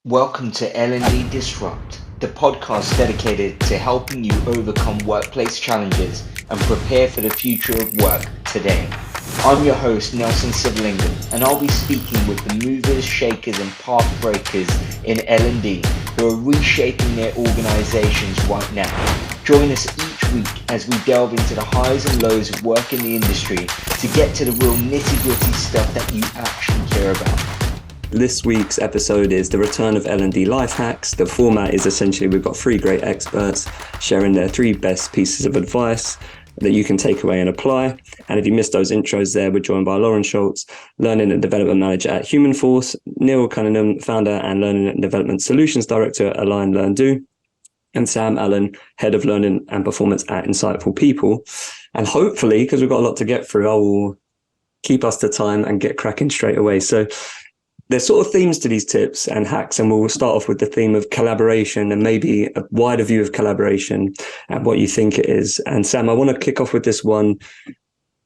Welcome to L&D Disrupt, the podcast dedicated to helping you overcome workplace challenges and prepare for the future of work today. I'm your host, Nelson Sivalingam, and I'll be speaking with the movers, shakers, and path breakers in L&D who are reshaping their organizations right now. Join us each week as we delve into the highs and lows of work in the industry to get to the real nitty-gritty stuff that you actually care about. This week's episode is the return of L&D Life Hacks. The format is essentially we've got three great experts sharing their three best pieces of advice that you can take away and apply. And if you missed those intros there, we're joined by Lauren Scholtz, Learning and Development Manager at Humanforce, Neil Cunningham, Founder and Learning and Development Solutions Director at Align Learn Do, and Sam Allen, Head of Learning and Performance at Insightful People. And hopefully, because we've got a lot to get through, I will keep us to time and get cracking straight away. So there's sort of themes to these tips and hacks, and we'll start off with the theme of collaboration and maybe a wider view of collaboration and what you think it is. And Sam, I want to kick off with this one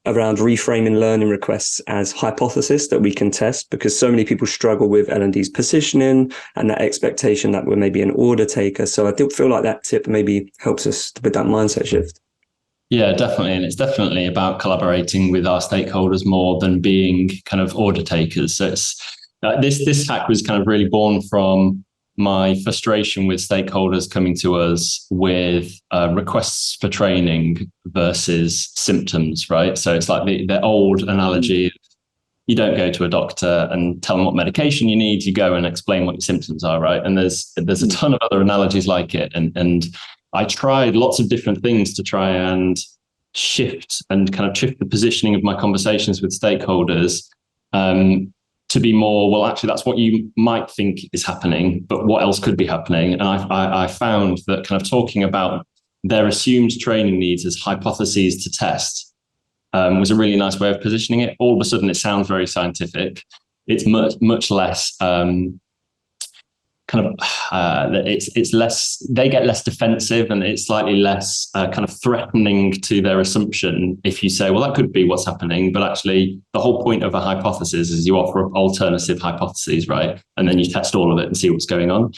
around reframing learning requests as hypothesis that we can test, because so many people struggle with L&D's positioning and that expectation that we're maybe an order taker. So I do feel like that tip maybe helps us with that mindset shift. Yeah, definitely. And it's definitely about collaborating with our stakeholders more than being kind of order takers. So it's this hack was kind of really born from my frustration with stakeholders coming to us with requests for training versus symptoms, right? So it's like the old analogy: you don't go to a doctor and tell them what medication you need. You go and explain what your symptoms are, right? And there's a ton of other analogies like it. And I tried lots of different things to try and shift the positioning of my conversations with stakeholders. To be more, well, actually, that's what you might think is happening, but what else could be happening? And I found that kind of talking about their assumed training needs as hypotheses to test was a really nice way of positioning it. All of a sudden, it sounds very scientific. It's much less it's less, they get less defensive, and it's slightly less kind of threatening to their assumption if you say, well, that could be what's happening, but actually the whole point of a hypothesis is you offer up alternative hypotheses, right? And then you test all of it and see what's going on.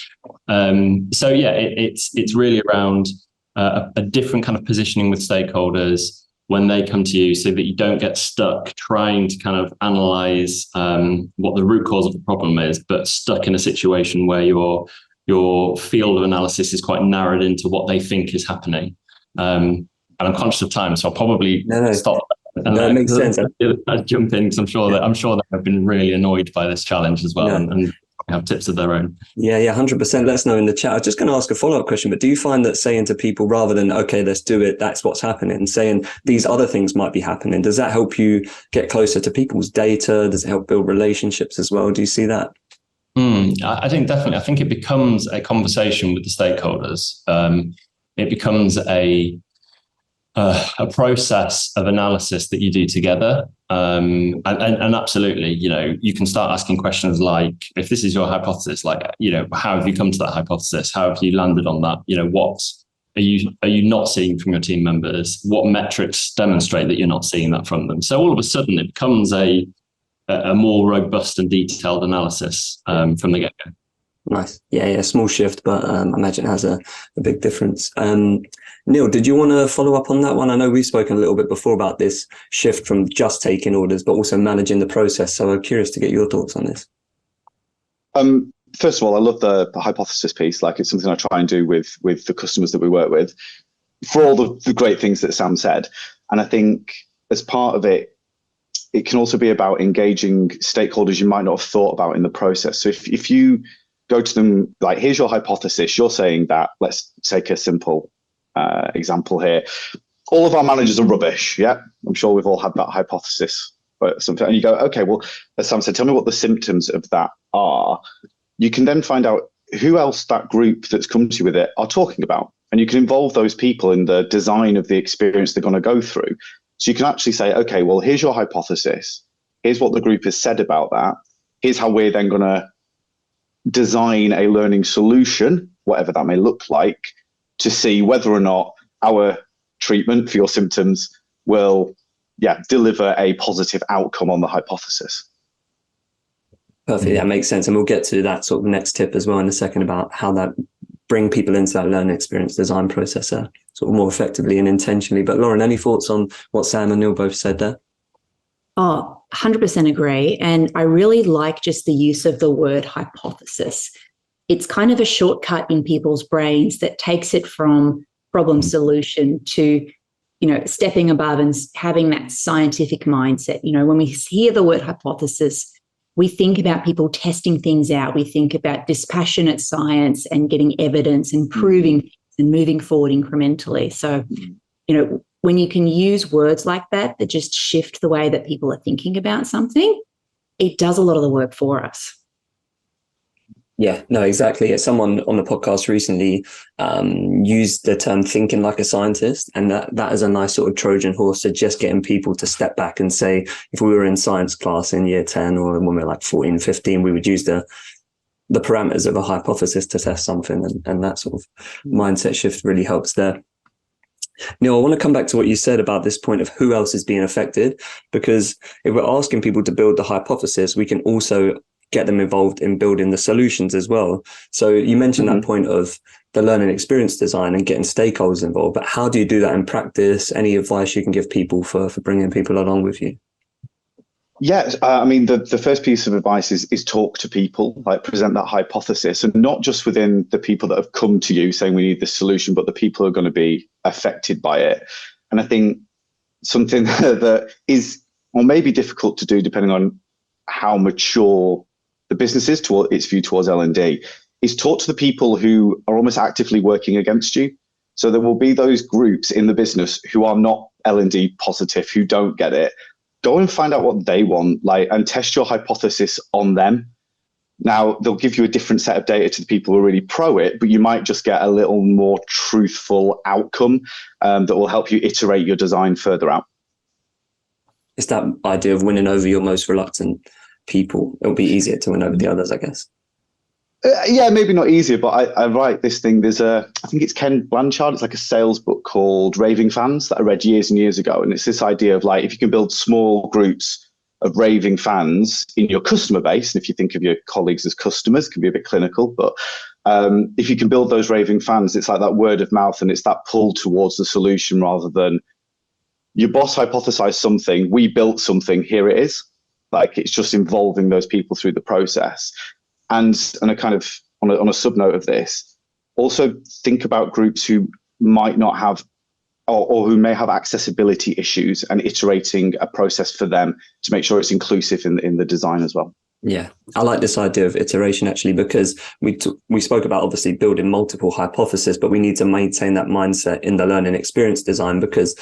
It's really around a different kind of positioning with stakeholders when they come to you, so that you don't get stuck trying to kind of analyze what the root cause of the problem is, but stuck in a situation where your field of analysis is quite narrowed into what they think is happening. And I'm conscious of time, so I'll probably stop. And that makes sense. I'll jump in, because I'm sure that I've been really annoyed by this challenge as well, and have tips of their own. Yeah, 100%. Let us know in the chat. I was just going to ask a follow-up question, but do you find that saying to people, rather than, okay, let's do it, that's what's happening, saying these other things might be happening, does that help you get closer to people's data? Does it help build relationships as well? Do you see that? I think definitely. I think it becomes a conversation with the stakeholders. It becomes a process of analysis that you do together. And absolutely, you can start asking questions like, if this is your hypothesis, like, how have you come to that hypothesis? How have you landed on that? What are you not seeing from your team members? What metrics demonstrate that you're not seeing that from them? So all of a sudden it becomes a more robust and detailed analysis from the get-go. Nice. Yeah, small shift, but I imagine it has a big difference. Neil, did you want to follow up on that one? I know we've spoken a little bit before about this shift from just taking orders, but also managing the process. So I'm curious to get your thoughts on this. First of all, I love the hypothesis piece. Like, it's something I try and do with the customers that we work with, for all the great things that Sam said. And I think as part of it, it can also be about engaging stakeholders you might not have thought about in the process. So if you go to them like, here's your hypothesis, you're saying that, let's take a simple example here. All of our managers are rubbish. Yeah, I'm sure we've all had that hypothesis or something. And you go, okay, well, as Sam said, tell me what the symptoms of that are. You can then find out who else that group that's come to you with it are talking about. And you can involve those people in the design of the experience they're going to go through. So you can actually say, okay, well, here's your hypothesis. Here's what the group has said about that. Here's how we're then going to design a learning solution, whatever that may look like, to see whether or not our treatment for your symptoms will deliver a positive outcome on the hypothesis. Perfect. That makes sense. And we'll get to that sort of next tip as well in a second about how that bring people into that learning experience design process sort of more effectively and intentionally. But Lauren, any thoughts on what Sam and Neil both said there? Oh, 100% agree. And I really like just the use of the word hypothesis. It's kind of a shortcut in people's brains that takes it from problem solution to, stepping above and having that scientific mindset. When we hear the word hypothesis, we think about people testing things out. We think about dispassionate science and getting evidence and proving things and moving forward incrementally. So, when you can use words like that just shift the way that people are thinking about something, it does a lot of the work for us. Yeah, no, exactly. Someone on the podcast recently used the term thinking like a scientist, and that is a nice sort of Trojan horse to just getting people to step back and say, if we were in science class in year 10 or when we were like 14, 15, we would use the parameters of a hypothesis to test something, and that sort of mindset shift really helps there. Neil, I want to come back to what you said about this point of who else is being affected, because if we're asking people to build the hypothesis, we can also get them involved in building the solutions as well. So you mentioned that point of the learning experience design and getting stakeholders involved, but how do you do that in practice? Any advice you can give people for bringing people along with you? Yeah, the first piece of advice is talk to people, like present that hypothesis, and not just within the people that have come to you saying we need this solution, but the people who are going to be affected by it. And I think something that is, or may be difficult to do depending on how mature the business is toward its view towards L&D, is talk to the people who are almost actively working against you. So there will be those groups in the business who are not L&D positive, who don't get it. Go and find out what they want, and test your hypothesis on them. Now, they'll give you a different set of data to the people who are really pro it, but you might just get a little more truthful outcome that will help you iterate your design further out. It's that idea of winning over your most reluctant people. It'll be easier to win over the others, I guess. Yeah, maybe not easier, but I write this thing. I think it's Ken Blanchard. It's like a sales book called Raving Fans that I read years and years ago. And it's this idea of if you can build small groups of raving fans in your customer base, and if you think of your colleagues as customers, it can be a bit clinical, but if you can build those raving fans, it's like that word of mouth, and it's that pull towards the solution rather than your boss hypothesized something, we built something, here it is. It's just involving those people through the process. And a kind of on a sub note of this, also think about groups who might not have or who may have accessibility issues, and iterating a process for them to make sure it's inclusive in the design as well. Yeah, I like this idea of iteration actually, because we spoke about obviously building multiple hypotheses, but we need to maintain that mindset in the learning experience design, because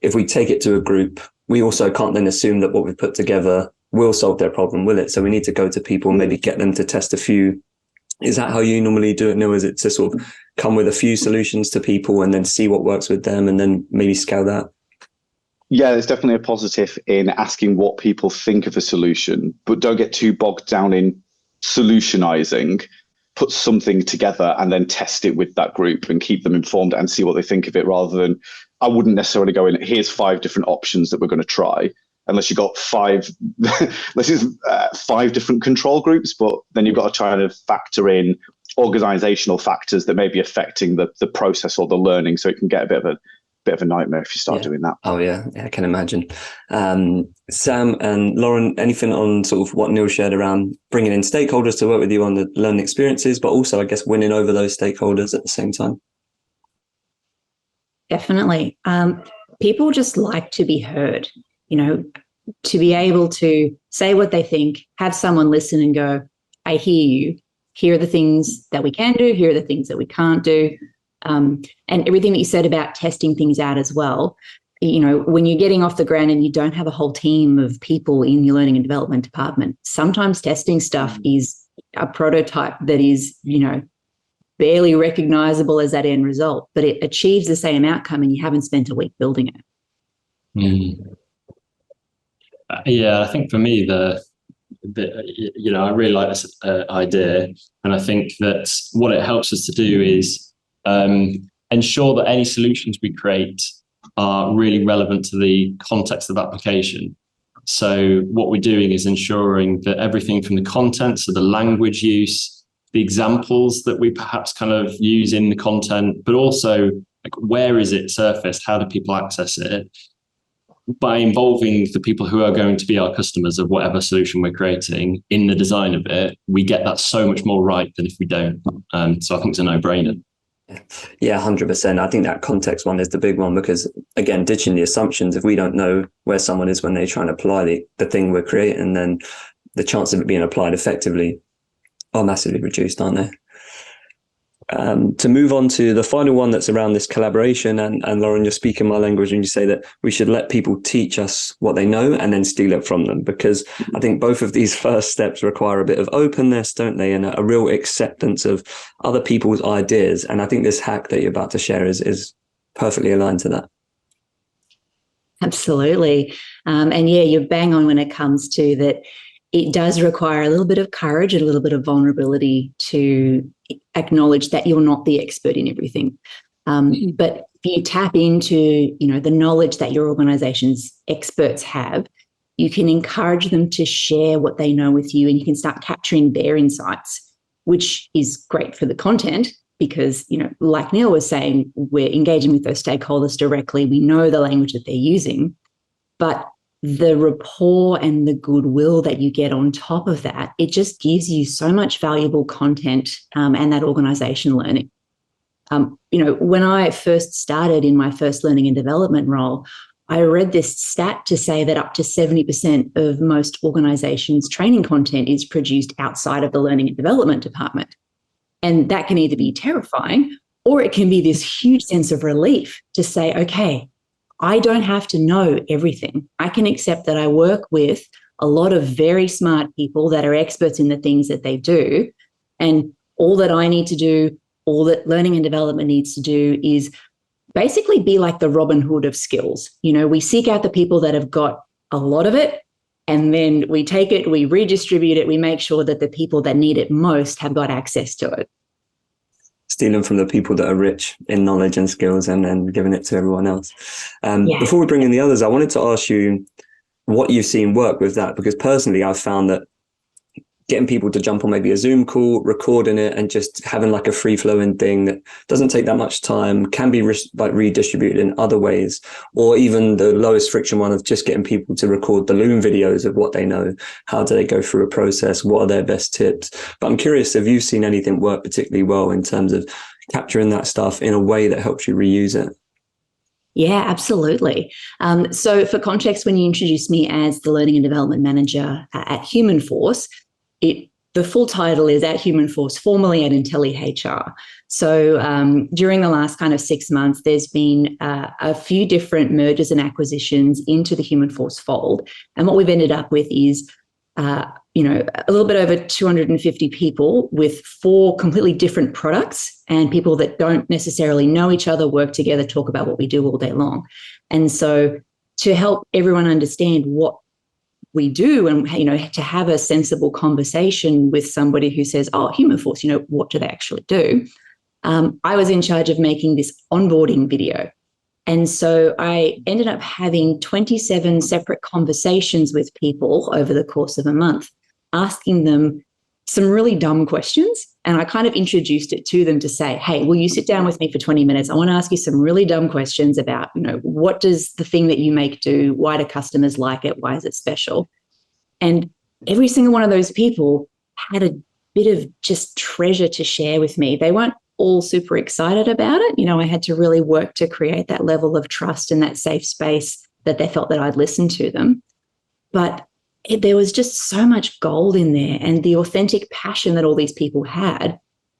if we take it to a group, we also can't then assume that what we've put together will solve their problem, will it? So we need to go to people, maybe get them to test a few. Is that how you normally do it, Neil? Is it to sort of come with a few solutions to people and then see what works with them and then maybe scale that? Yeah, there's definitely a positive in asking what people think of a solution, but don't get too bogged down in solutionizing. Put something together and then test it with that group and keep them informed and see what they think of it, rather than, I wouldn't necessarily go in, here's 5 different options that we're going to try. Unless you've got 5 different control groups, but then you've got to try and factor in organizational factors that may be affecting the process or the learning. So it can get a bit of a nightmare if you start doing that. Oh yeah, I can imagine. Sam and Lauren, anything on sort of what Neil shared around bringing in stakeholders to work with you on the learning experiences, but also I guess winning over those stakeholders at the same time? Definitely. People just like to be heard. To be able to say what they think, have someone listen and go, I hear you. Here are the things that we can do. Here are the things that we can't do. And everything that you said about testing things out as well. When you're getting off the ground and you don't have a whole team of people in your learning and development department, sometimes testing stuff is a prototype that is, barely recognizable as that end result, but it achieves the same outcome and you haven't spent a week building it. Yeah, I think for me, I really like this idea, and I think that what it helps us to do is ensure that any solutions we create are really relevant to the context of application. So what we're doing is ensuring that everything from the content, so the language use, the examples that we perhaps kind of use in the content, but also like where is it surfaced? How do people access it? By involving the people who are going to be our customers of whatever solution we're creating in the design of it, we get that so much more right than if we don't. So I think it's a no-brainer. Yeah, 100%. I think that context one is the big one, because again, ditching the assumptions, if we don't know where someone is when they try and apply the thing we're creating, then the chance of it being applied effectively are massively reduced, aren't they? To move on to the final one that's around this collaboration, and Lauren, you're speaking my language when you say that we should let people teach us what they know and then steal it from them, because I think both of these first steps require a bit of openness, don't they, and a real acceptance of other people's ideas. And I think this hack that you're about to share is perfectly aligned to that. Absolutely. And yeah, you're bang on when it comes to that. It does require a little bit of courage and a little bit of vulnerability to acknowledge that you're not the expert in everything. But if you tap into, the knowledge that your organization's experts have, you can encourage them to share what they know with you, and you can start capturing their insights, which is great for the content because, like Neil was saying, we're engaging with those stakeholders directly. We know the language that they're using, but the rapport and the goodwill that you get on top of that, it just gives you so much valuable content and that organization learning. When I first started in my first learning and development role, I read this stat to say that up to 70% of most organizations' training content is produced outside of the learning and development department. And that can either be terrifying or it can be this huge sense of relief to say, okay, I don't have to know everything. I can accept that I work with a lot of very smart people that are experts in the things that they do. And all that I need to do, all that learning and development needs to do is basically be like the Robin Hood of skills. We seek out the people that have got a lot of it, and then we take it, we redistribute it, we make sure that the people that need it most have got access to it. Stealing from the people that are rich in knowledge and skills and giving it to everyone else. Yeah. Before we bring in the others, I wanted to ask you what you've seen work with that, because personally I've found that getting people to jump on maybe a Zoom call, recording it, and just having like a free-flowing thing that doesn't take that much time, can be redistributed in other ways, or even the lowest friction one of just getting people to record the Loom videos of what they know. How do they go through a process? What are their best tips? But I'm curious if you've seen anything work particularly well in terms of capturing that stuff in a way that helps you reuse it. Yeah, absolutely. So for context, when you introduced me as the Learning and Development Manager at Humanforce, the full title is at Humanforce, formerly at IntelliHR. So during the last kind of 6 months, there's been a few different mergers and acquisitions into the Humanforce fold. And what we've ended up with is, a little bit over 250 people with 4 completely different products, and people that don't necessarily know each other work together, talk about what we do all day long. And so to help everyone understand what we do, and to have a sensible conversation with somebody who says, oh, Humanforce, what do they actually do? I was in charge of making this onboarding video. And so I ended up having 27 separate conversations with people over the course of a month, asking them some really dumb questions. And I kind of introduced it to them to say, hey, will you sit down with me for 20 minutes? I want to ask you some really dumb questions about, what does the thing that you make do? Why do customers like it? Why is it special? And every single one of those people had a bit of just treasure to share with me. They weren't all super excited about it. I had to really work to create that level of trust and that safe space that they felt that I'd listen to them. But there was just so much gold in there, and the authentic passion that all these people had.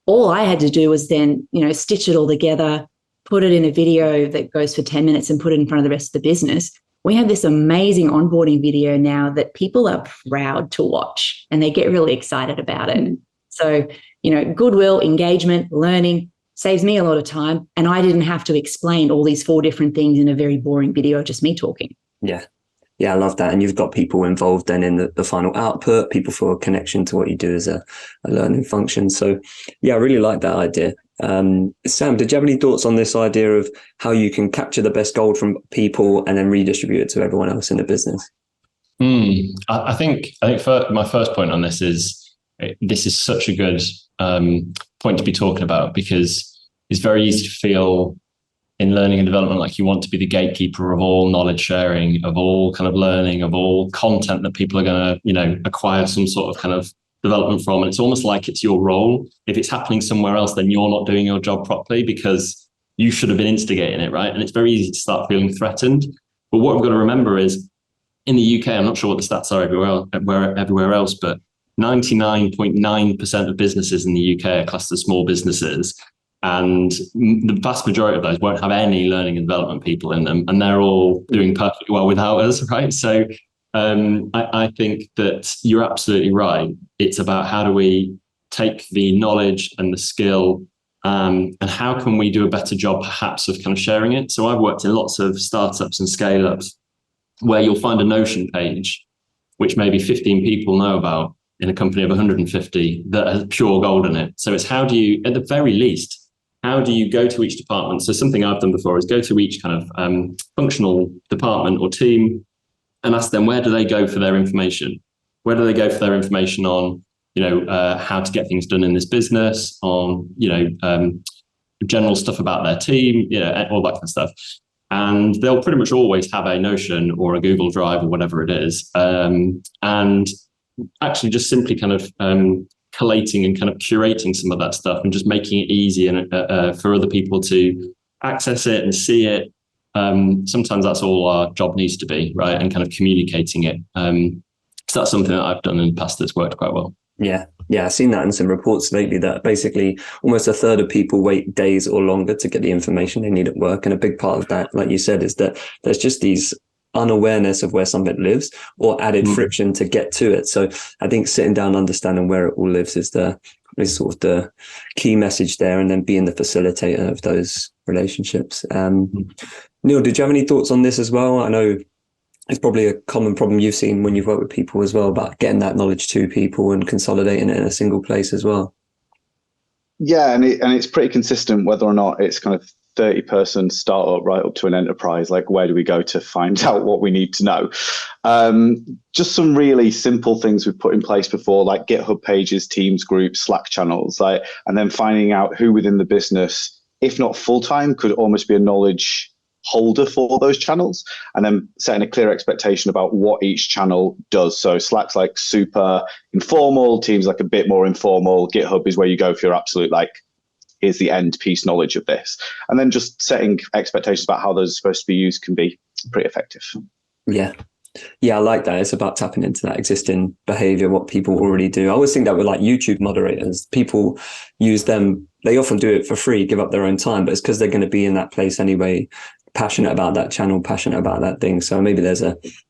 All I had to do was then, stitch it all together, put it in a video that goes for 10 minutes and put it in front of the rest of the business. We have this amazing onboarding video now that people are proud to watch, and they get really excited about it. So, goodwill, engagement, learning saves me a lot of time, and I didn't have to explain all these 4 different things in a very boring video, just me talking. Yeah, I love that. And you've got people involved then in the final output, people for a connection to what you do as a learning function. So yeah, I really like that idea. Sam, did you have any thoughts on this idea of how you can capture the best gold from people and then redistribute it to everyone else in the business? I think for my first point on this is such a good point to be talking about, because it's very easy to feel in learning and development like you want to be the gatekeeper of all knowledge sharing, of all kind of learning, of all content that people are going to, acquire some sort of kind of development from. And it's almost like it's your role. If it's happening somewhere else, then you're not doing your job properly because you should have been instigating it, right? And it's very easy to start feeling threatened. But what we've got to remember is, in the UK, I'm not sure what the stats are everywhere else, but 99.9% of businesses in the UK are classed as small businesses. And the vast majority of those won't have any learning and development people in them. And they're all doing perfectly well without us, right? So I think that you're absolutely right. It's about how do we take the knowledge and the skill and how can we do a better job perhaps of kind of sharing it. So I've worked in lots of startups and scale-ups where you'll find a Notion page, which maybe 15 people know about in a company of 150 that has pure gold in it. So it's how do you, at the very least, how do you go to each department? So something I've done before is go to each kind of functional department or team and ask them, where do they go for their information? Where do they go for their information on, how to get things done in this business, on, general stuff about their team, all that kind of stuff. And they'll pretty much always have a Notion or a Google Drive or whatever it is. And actually just simply kind of collating and kind of curating some of that stuff and just making it easy and for other people to access it and see it. Sometimes that's all our job needs to be, right? And kind of communicating it. So that's something that I've done in the past that's worked quite well. Yeah, I've seen that in some reports lately that basically almost a third of people wait days or longer to get the information they need at work. And a big part of that, like you said, is that there's just these unawareness of where something lives or added friction to get to it. So I think sitting down, understanding where it all lives is sort of the key message there, and then being the facilitator of those relationships. Neil, did you have any thoughts on this as well? I know it's probably a common problem you've seen when you've worked with people as well, about getting that knowledge to people and consolidating it in a single place as well. Yeah, and it's pretty consistent whether or not it's kind of 30-person startup right up to an enterprise. Like, where do we go to find out what we need to know? Just some really simple things we've put in place before, like GitHub pages, Teams groups, Slack channels, and then finding out who within the business, if not full-time, could almost be a knowledge holder for those channels, and then setting a clear expectation about what each channel does. So Slack's like super informal, Teams like a bit more informal, GitHub is where you go for your absolute here's the end piece knowledge of this. And then just setting expectations about how those are supposed to be used can be pretty effective. Yeah, I like that. It's about tapping into that existing behavior, what people already do. I always think that with like YouTube moderators, people use them, they often do it for free, give up their own time, but it's because they're going to be in that place anyway, passionate about that channel, passionate about that thing. So maybe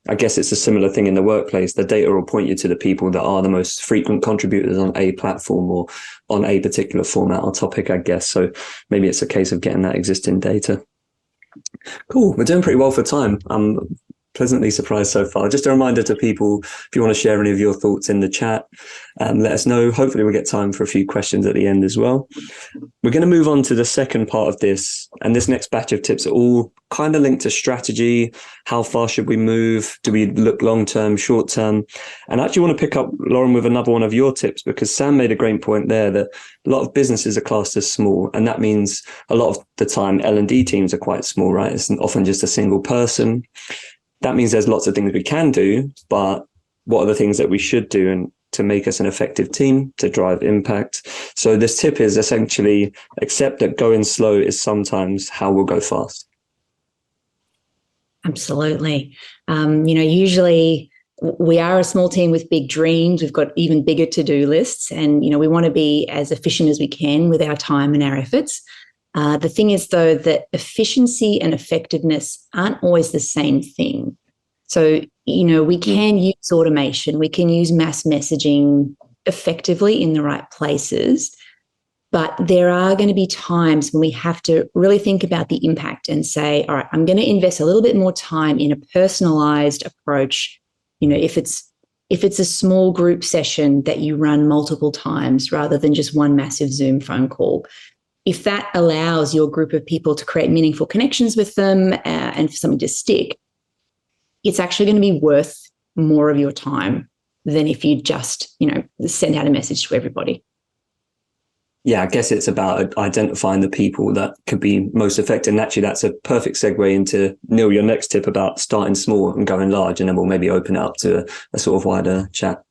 I guess it's a similar thing in the workplace. The data will point you to the people that are the most frequent contributors on a platform or on a particular format or topic, I guess. So maybe it's a case of getting that existing data. Cool. We're doing pretty well for time. I'm pleasantly surprised so far. Just a reminder to people, if you want to share any of your thoughts in the chat, let us know. Hopefully we'll get time for a few questions at the end as well. We're going to move on to the second part of this. And this next batch of tips are all kind of linked to strategy. How far should we move? Do we look long-term, short-term? And I actually want to pick up, Lauren, with another one of your tips, because Sam made a great point there that a lot of businesses are classed as small. And that means a lot of the time L&D teams are quite small, right? It's often just a single person. That means there's lots of things we can do, but what are the things that we should do and to make us an effective team, to drive impact? So this tip is essentially accept that going slow is sometimes how we'll go fast. Absolutely. Usually we are a small team with big dreams. We've got even bigger to-do lists, and, we want to be as efficient as we can with our time and our efforts. The thing is, though, that efficiency and effectiveness aren't always the same thing. So, we can use automation, we can use mass messaging effectively in the right places, but there are going to be times when we have to really think about the impact and say, all right, I'm going to invest a little bit more time in a personalized approach. If it's a small group session that you run multiple times rather than just one massive Zoom phone call, if that allows your group of people to create meaningful connections with them and for something to stick, it's actually going to be worth more of your time than if you just, send out a message to everybody. Yeah, I guess it's about identifying the people that could be most effective. And actually, that's a perfect segue into, Neil, your next tip about starting small and going large, and then we'll maybe open it up to a sort of wider chat.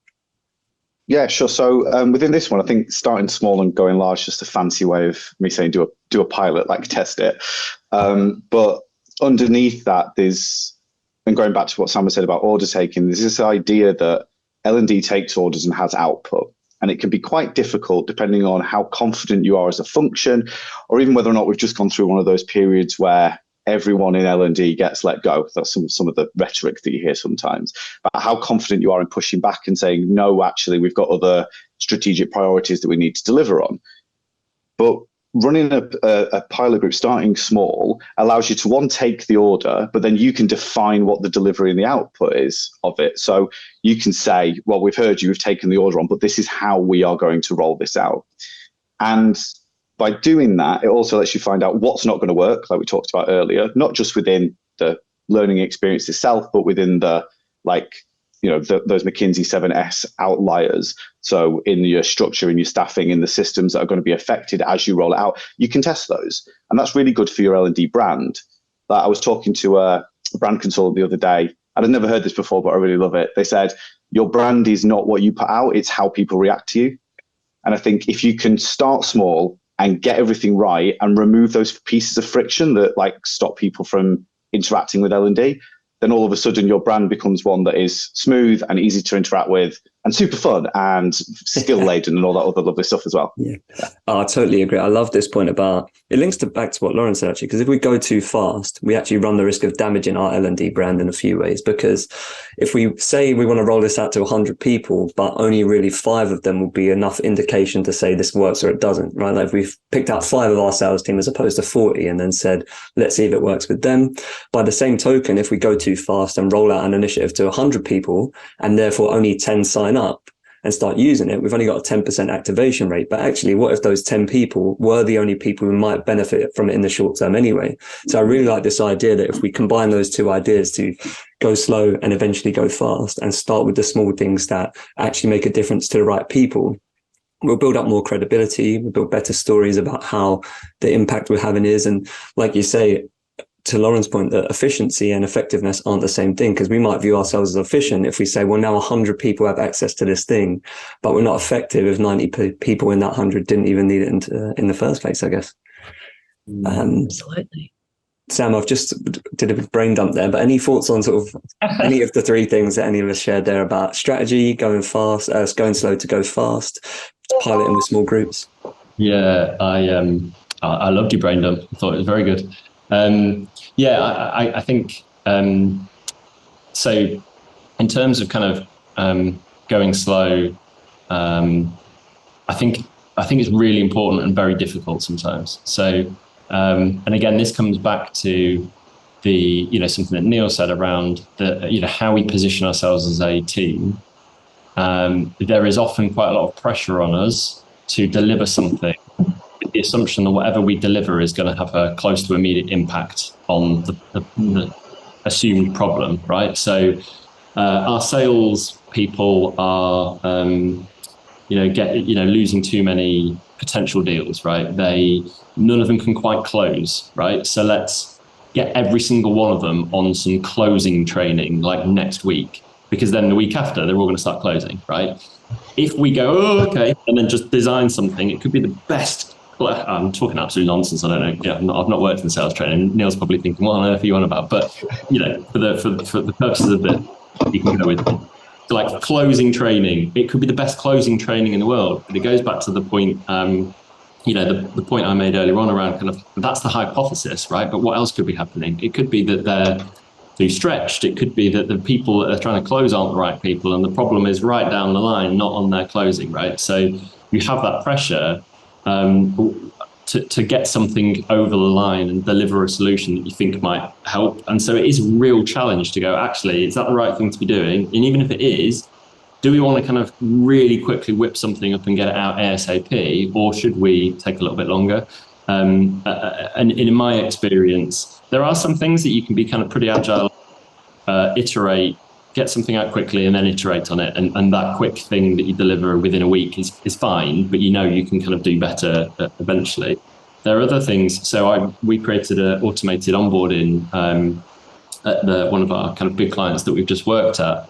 Yeah, sure. So within this one, I think starting small and going large is just a fancy way of me saying do a pilot, like test it. But underneath that, and going back to what Sam said about order taking, there's this idea that L&D takes orders and has output. And it can be quite difficult depending on how confident you are as a function, or even whether or not we've just gone through one of those periods where everyone in L&D gets let go. That's some of the rhetoric that you hear sometimes, about how confident you are in pushing back and saying, no, actually, we've got other strategic priorities that we need to deliver on. But running a pilot group, starting small, allows you to, one, take the order, but then you can define what the delivery and the output is of it. So you can say, well, we've heard you, we've taken the order on, but this is how we are going to roll this out. And by doing that, it also lets you find out what's not going to work, like we talked about earlier, not just within the learning experience itself, but within the, those McKinsey 7S outliers. So in your structure, in your staffing, in the systems that are going to be affected as you roll it out, you can test those. And that's really good for your L&D brand. I was talking to a brand consultant the other day, and I'd never heard this before, but I really love it. They said, your brand is not what you put out, it's how people react to you. And I think if you can start small and get everything right and remove those pieces of friction that stop people from interacting with L&D, then all of a sudden your brand becomes one that is smooth and easy to interact with and super fun and skill laden and all that other lovely stuff as well. Yeah, I totally agree. I love this point about, it links back to what Lauren said, actually, because if we go too fast, we actually run the risk of damaging our L&D brand in a few ways. Because if we say we want to roll this out to 100 people, but only really 5 of them will be enough indication to say this works or it doesn't, right? Like if we've picked out 5 of our sales team as opposed to 40 and then said, let's see if it works with them. By the same token, if we go too fast and roll out an initiative to 100 people and therefore only 10 sign up and start using it, we've only got a 10% activation rate. But actually, what if those 10 people were the only people who might benefit from it in the short term anyway? So I really like this idea that if we combine those two ideas to go slow and eventually go fast and start with the small things that actually make a difference to the right people, we'll build up more credibility, we'll build better stories about how the impact we're having is. And like you say, to Lauren's point, that efficiency and effectiveness aren't the same thing, because we might view ourselves as efficient if we say, well, now 100 people have access to this thing, but we're not effective if 90 people in that 100 didn't even need it in the first place, I guess. Absolutely. Sam, I've just did a brain dump there, but any thoughts on sort of any of the 3 things that any of us shared there about strategy, going fast, going slow to go fast, piloting with small groups? Yeah, I loved your brain dump. I thought it was very good. I think so. In terms of kind of going slow, I think it's really important and very difficult sometimes. So, and again, this comes back to the something that Neil said around the how we position ourselves as a team. There is often quite a lot of pressure on us to deliver something, with the assumption that whatever we deliver is going to have a close to immediate impact on the assumed problem, right? So our sales people are, losing too many potential deals, right? None of them can quite close, right? So let's get every single one of them on some closing training like next week, because then the week after they're all going to start closing, right? If we go, okay, and then just design something, it could be the best. I'm talking absolute nonsense. I don't know. Yeah, I've not worked in sales training. Neil's probably thinking, what on earth are you on about? But for the purposes of it, you can go with it. So like closing training, it could be the best closing training in the world. But it goes back to the point, the point I made earlier on around kind of that's the hypothesis, right? But what else could be happening? It could be that they're too stretched. It could be that the people that they're trying to close aren't the right people, and the problem is right down the line, not on their closing, right? So you have that pressure to get something over the line and deliver a solution that you think might help. And so it is a real challenge to go, actually, is that the right thing to be doing? And even if it is, do we want to kind of really quickly whip something up and get it out ASAP, or should we take a little bit longer? And in my experience, there are some things that you can be kind of pretty agile, iterate, get something out quickly and then iterate on it. And that quick thing that you deliver within a week is fine, but you can kind of do better eventually. There are other things. So we created an automated onboarding at one of our kind of big clients that we've just worked at.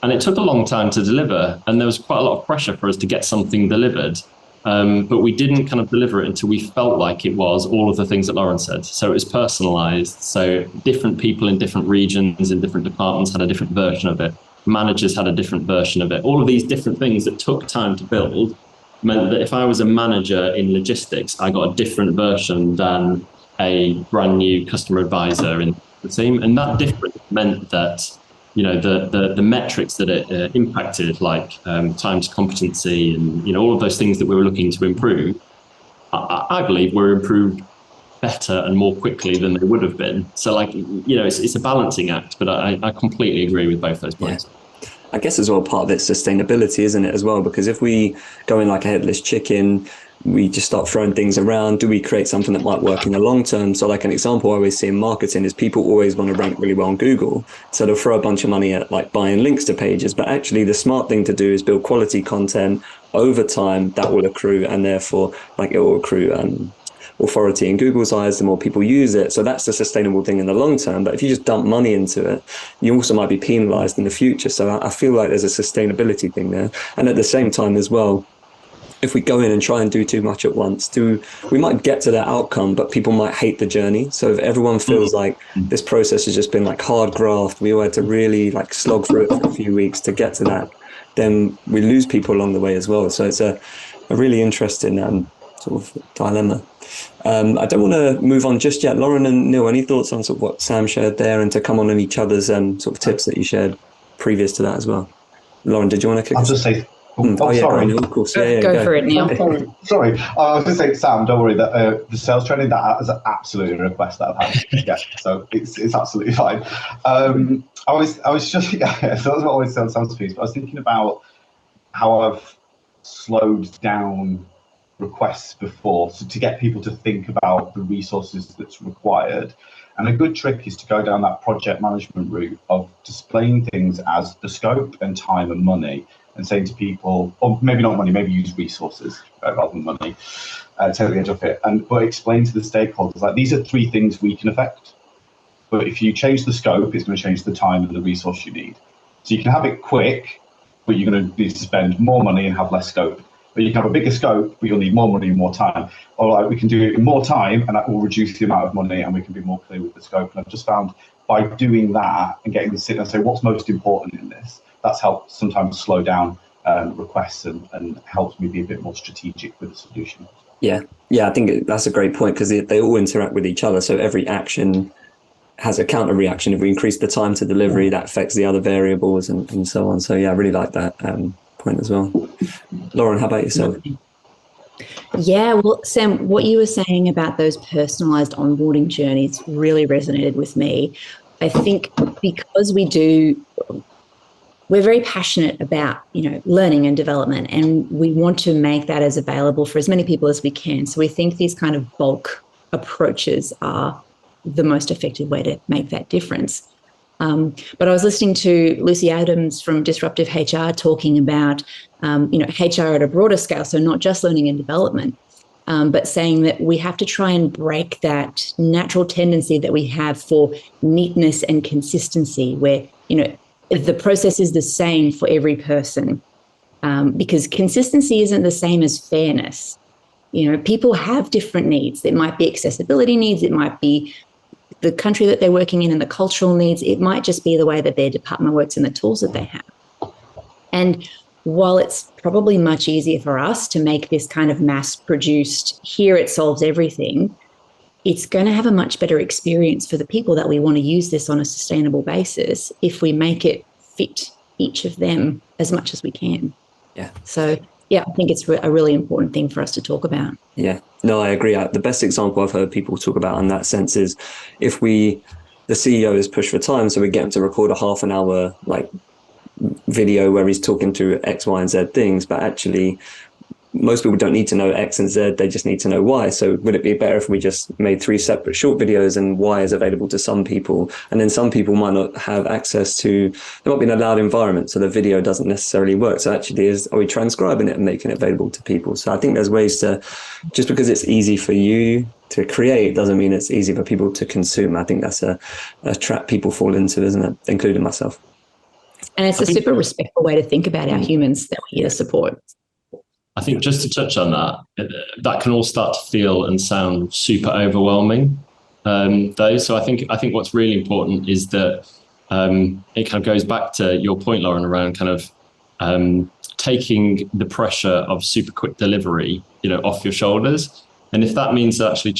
And it took a long time to deliver. And there was quite a lot of pressure for us to get something delivered. But we didn't kind of deliver it until we felt like it was all of the things that Lauren said. So it was personalized. So different people in different regions, in different departments had a different version of it. Managers had a different version of it. All of these different things that took time to build meant that if I was a manager in logistics, I got a different version than a brand new customer advisor in the team. And that difference meant that the metrics that it impacted, like time to competency and all of those things that we were looking to improve, I believe were improved better and more quickly than they would have been. So it's a balancing act, but I completely agree with both those points. Yeah. I guess as well, part of it's sustainability, isn't it, as well? Because if we go in like a headless chicken, we just start throwing things around. Do we create something that might work in the long term? So like an example I always see in marketing is people always want to rank really well on Google. So they'll throw a bunch of money at like buying links to pages. But actually the smart thing to do is build quality content over time that will accrue, and therefore it will accrue authority in Google's eyes the more people use it. So that's the sustainable thing in the long term. But if you just dump money into it, you also might be penalized in the future. So I feel like there's a sustainability thing there. And at the same time as well, if we go in and try and do too much at once, we might get to that outcome, but people might hate the journey. So if everyone feels like this process has just been like hard graft, we all had to really like slog through it for a few weeks to get to that, then we lose people along the way as well. So it's a really interesting sort of dilemma. I don't want to move on just yet. Lauren and Neil, any thoughts on sort of what Sam shared there, and to come on each other's sort of tips that you shared previous to that as well? Lauren, did you want to kick us? I'll just say, sorry. Neil, of course. Go for it, Neil. Sorry, I was going to say, Sam, don't worry, that the sales training, that is absolutely a request that I've had. Yeah, so it's absolutely fine. I was just, so that's what I always say on Sam's piece, but I was thinking about how I've slowed down requests before, so to get people to think about the resources that's required. And a good trick is to go down that project management route of displaying things as the scope and time and money, and saying to people, or maybe not money, maybe use resources rather than money, take the edge off it, but explain to the stakeholders, like, these are 3 things we can affect. But if you change the scope, it's going to change the time and the resource you need. So you can have it quick, but you're going to need to spend more money and have less scope. But you can have a bigger scope, but you'll need more money and more time. Or like, we can do it in more time, and that will reduce the amount of money, and we can be more clear with the scope. And I've just found by doing that and getting to sit and say, what's most important in this, that's helped sometimes slow down requests and helps me be a bit more strategic with the solution. Yeah, I think that's a great point, because they all interact with each other. So every action has a counter reaction. If we increase the time to delivery, that affects the other variables and so on. So yeah, I really like that point as well. Lauren, how about yourself? Yeah, well, Sam, what you were saying about those personalized onboarding journeys really resonated with me. I think because we're very passionate about, learning and development, and we want to make that as available for as many people as we can. So we think these kind of bulk approaches are the most effective way to make that difference. But I was listening to Lucy Adams from Disruptive HR talking about, HR at a broader scale, so not just learning and development, but saying that we have to try and break that natural tendency that we have for neatness and consistency, where, the process is the same for every person, because consistency isn't the same as fairness. People have different needs. It might be accessibility needs. It might be the country that they're working in and the cultural needs. It might just be the way that their department works and the tools that they have. And while it's probably much easier for us to make this kind of mass-produced, here it solves everything, it's going to have a much better experience for the people that we want to use this on a sustainable basis if we make it fit each of them as much as we can. Yeah. So, yeah, I think it's a really important thing for us to talk about. Yeah, no, I agree. The best example I've heard people talk about in that sense is if the CEO is pushed for time, so we get him to record a half an hour video where he's talking through X, Y, and Z things, but actually most people don't need to know X and Z, they just need to know Y. So would it be better if we just made 3 separate short videos and Y is available to some people? And then some people might not have access to, they might be in a loud environment, so the video doesn't necessarily work. So actually, are we transcribing it and making it available to people? So I think there's ways to, just because it's easy for you to create doesn't mean it's easy for people to consume. I think that's a trap people fall into, isn't it? Including myself. And it's a super respectful way to think about our humans that we're here to support. I think just to touch on that, that can all start to feel and sound super overwhelming, though. So I think what's really important is that it kind of goes back to your point, Lauren, around kind of taking the pressure of super quick delivery, off your shoulders. And if that means actually,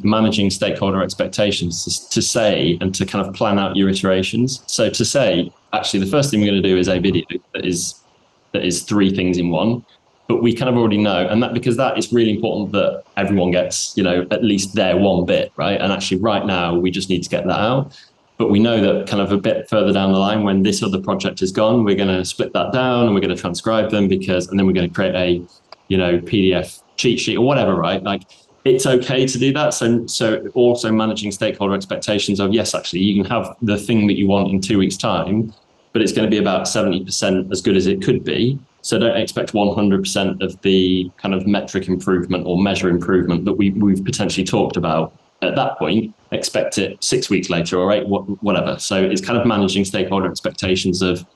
managing stakeholder expectations to say and to kind of plan out your iterations. So to say, actually, the first thing we're going to do is a video that is 3 things in one. But we kind of already know, and that because that is really important that everyone gets, at least their one bit, right? And actually right now we just need to get that out. But we know that kind of a bit further down the line, when this other project is gone, we're going to split that down and we're going to transcribe them and then we're going to create a, PDF cheat sheet or whatever, right? Like it's okay to do that. So also managing stakeholder expectations of, yes, actually you can have the thing that you want in 2 weeks' time, but it's going to be about 70% as good as it could be. So don't expect 100% of the kind of metric improvement or measure improvement that we've potentially talked about at that point. Expect it 6 weeks later, all right, whatever. So it's kind of managing stakeholder expectations of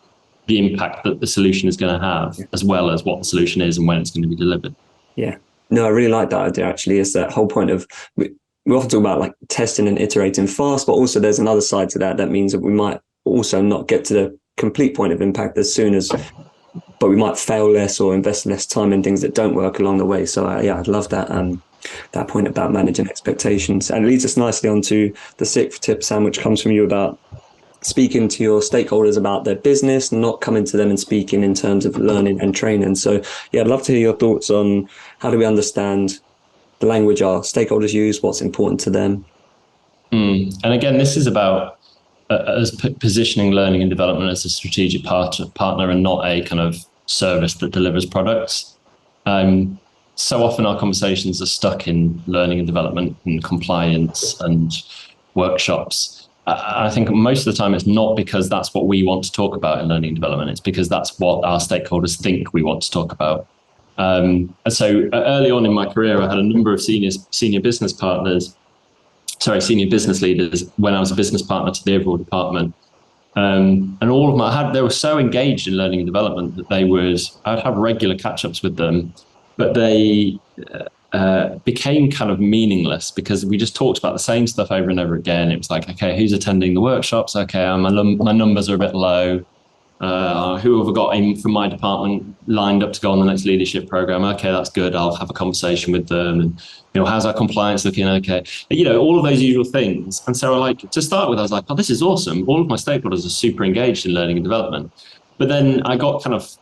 the impact that the solution is going to have, as well as what the solution is and when it's going to be delivered. Yeah. No, I really like that idea, actually. It's that whole point of, we often talk about like testing and iterating fast, but also there's another side to that means that we might also not get to the complete point of impact as soon as, but we might fail less or invest less time in things that don't work along the way. So I'd love that that point about managing expectations. And it leads us nicely onto the 6th tip, Sam, which comes from you about speaking to your stakeholders about their business, not coming to them and speaking in terms of learning and training. So I'd love to hear your thoughts on how do we understand the language our stakeholders use, what's important to them. And again, this is about positioning learning and development as a strategic partner and not a kind of service that delivers products. So often our conversations are stuck in learning and development and compliance and workshops. I think most of the time it's not because that's what we want to talk about in learning and development. It's because that's what our stakeholders think we want to talk about. And so early on in my career, I had a number of senior business leaders when I was a business partner to the overall department. And all of they were so engaged in learning and development that I'd have regular catch-ups with them, but they became kind of meaningless because we just talked about the same stuff over and over again. It was like, okay, who's attending the workshops? Okay, my numbers are a bit low. Who have I got in from my department lined up to go on the next leadership program? Okay, that's good. I'll have a conversation with them. And, how's our compliance looking? Okay. All of those usual things. And so to start with, I was like, oh, this is awesome. All of my stakeholders are super engaged in learning and development. But then I got kind of,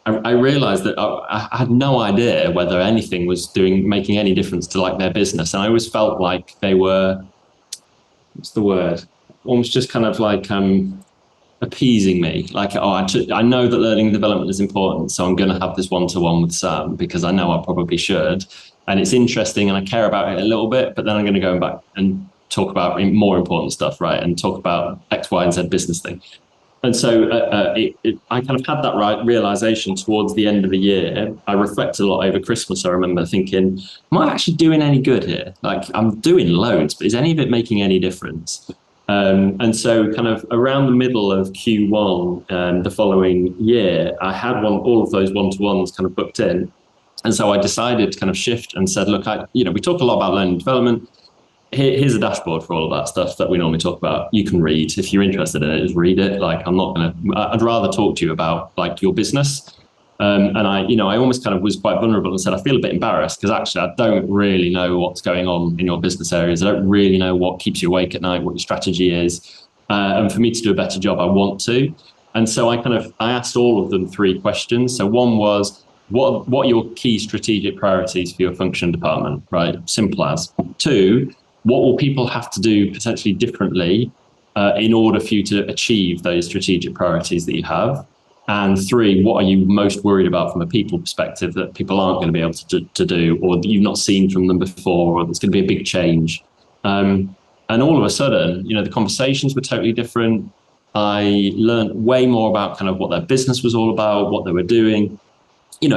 I realized that I had no idea whether anything was making any difference to their business. And I always felt like they were, what's the word? Almost just kind of appeasing me. I know that learning and development is important, so I'm going to have this one-to-one with Sam because I know I probably should. And it's interesting and I care about it a little bit, but then I'm going to go back and talk about more important stuff, right? And talk about X, Y, and Z business thing. And so I kind of had that realization towards the end of the year. I reflected a lot over Christmas. I remember thinking, am I actually doing any good here? I'm doing loads, but is any of it making any difference? And so kind of around the middle of Q1 the following year, I had all of those one-to-ones kind of booked in. And so I decided to kind of shift and said, look, we talk a lot about learning and development. Here's a dashboard for all of that stuff that we normally talk about. You can read. If you're interested in it, just read it. I'd rather talk to you about your business. And I almost kind of was quite vulnerable and said, I feel a bit embarrassed because actually I don't really know what's going on in your business areas. I don't really know what keeps you awake at night, what your strategy is. And for me to do a better job, I want to. And so I asked all of them 3 questions. So one was, what are your key strategic priorities for your function department, right? Simple as. 2, what will people have to do potentially differently in order for you to achieve those strategic priorities that you have? And 3, what are you most worried about from a people perspective that people aren't going to be able to do, or that you've not seen from them before, or there's going to be a big change. And all of a sudden, the conversations were totally different. I learned way more about kind of what their business was all about, what they were doing.